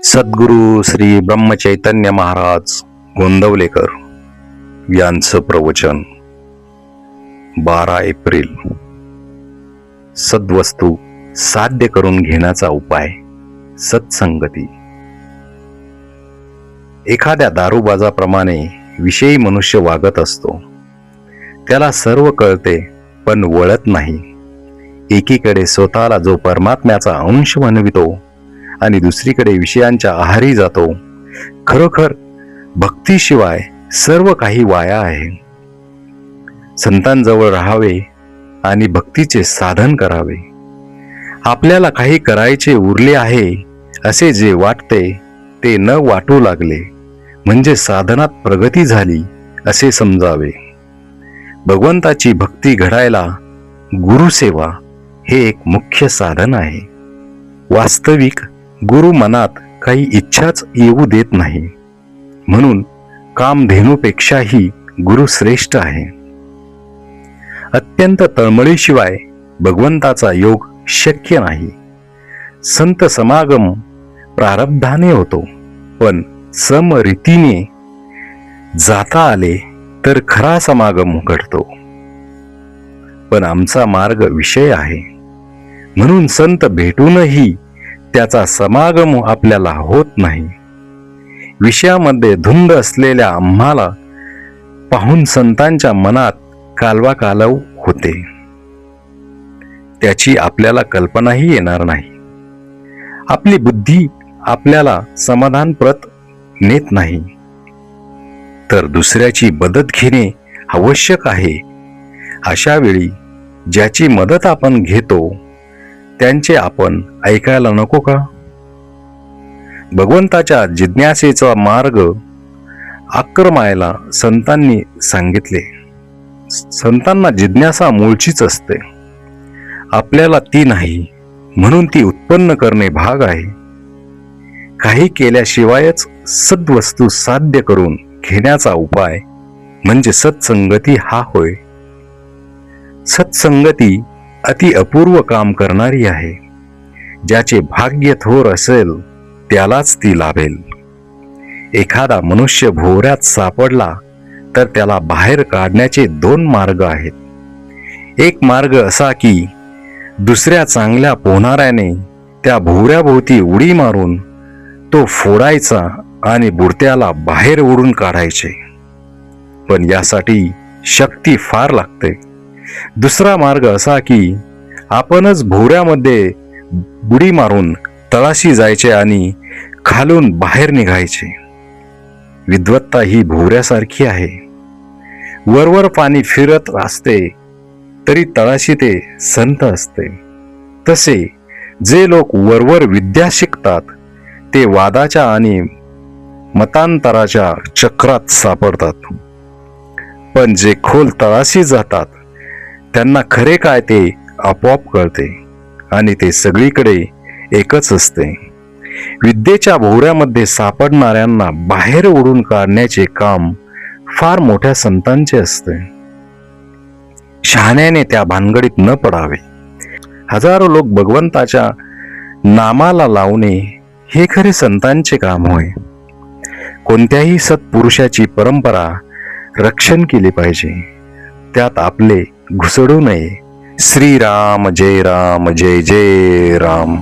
सद्गुरू श्री ब्रह्मचैतन्य महाराज गोंदवलेकर यांचं प्रवचन 12 एप्रिल. सद्वस्तू साध्य करून घेण्याचा उपाय सत्संगती. एखाद्या दारूबाजाप्रमाणे विषयी मनुष्य वागत असतो. त्याला सर्व कळते पण वळत नाही. एकीकडे स्वतःला जो परमात्म्याचा अंश म्हणवितो आणि दुसरीकडे विषयांच्या आहारी जातो. खरोखर भक्तीशिवाय सर्व काही वाया आहे. संतांजवळ राहावे आणि भक्तीचे साधन करावे. आपल्याला काही करायचे उरले आहे असे जे वाटते ते न वाटू लागले म्हणजे साधनात प्रगती झाली असे समजावे. भगवंताची भक्ती घडायला गुरुसेवा हे एक मुख्य साधन आहे. वास्तविक गुरु मनात काही इच्छाच येऊ देत नाही, म्हणून कामधेनूपेक्षाही गुरु श्रेष्ठ आहे. अत्यंत तळमळीशिवाय भगवंताचा योग शक्य नाही. संत समागम प्रारब्धाने होतो, पण समरीतीने जाता आले तर खरा समागम घडतो. पण आमचा मार्ग विषय आहे, म्हणून संत भेटूनही त्याचा समागम आपल्याला होत नाही. विषयामध्ये धुंद असलेल्या आम्हाला पाहून संतांच्या मनात कालवाकालव होते. त्याची आपल्याला कल्पनाही येणार नाही. आपली बुद्धी आपल्याला समाधानप्रद नेत नाही, तर दुसऱ्याची मदत घेणे आवश्यक आहे. अशा वेळी ज्याची मदत आपण घेतो त्यांचे आपण ऐकायला नको का? भगवंताच्या जिज्ञासेचा मार्ग आक्रमायला संतांनी सांगितले. संतांना जिज्ञासा मूळचीच असते. आपल्याला ती नाही, म्हणून ती उत्पन्न करणे भाग आहे. काही केल्याशिवायच सद्वस्तू साध्य करून घेण्याचा उपाय म्हणजे सत्संगती हा होय. सत्संगती अति अपूर्व काम करणारी आहे. ज्याचे भाग्य थोर असेल त्यालाच ती लाभेल. एखादा मनुष्य भोवऱ्यात सापडला तर त्याला बाहेर काढण्याचे 2 मार्ग आहेत. एक मार्ग असा की दुसऱ्या चांगल्या पोहणाऱ्याने त्या भोवऱ्याभोवती उडी मारून तो फोडायचा आणि बुडत्याला बाहेर ओढून काढायचे, पण यासाठी शक्ती फार लागते. दुसरा मार्ग असा की आपणच भोवऱ्यामध्ये बुडी मारून तळाशी जायचे आणि खालून बाहेर निघायचे. विद्वत्ता ही भोवऱ्यासारखी आहे. वरवर पाणी फिरत असते तरी तळाशी ते संत असते. तसे जे लोक वरवर विद्या शिकतात ते वादाच्या आणि मतांतराच्या चक्रात सापडतात, पण जे खोल तळाशी जातात त्यांना खरे काय ते आपोआप कळते आणि ते सगळीकडे एकच असते. विद्येच्या भोवऱ्यामध्ये सापडणाऱ्यांना बाहेर ओढून काढण्याचे काम फार मोठ्या संतांचे असते. शहाण्याने त्या भानगडीत न पडावे. हजारो लोक भगवंताच्या नामाला लावणे हे खरे संतांचे काम होय. कोणत्याही सत्पुरुषाची परंपरा रक्षण केली पाहिजे, त्यात आपले घुसडू नये. श्रीराम जय राम, जय जय राम.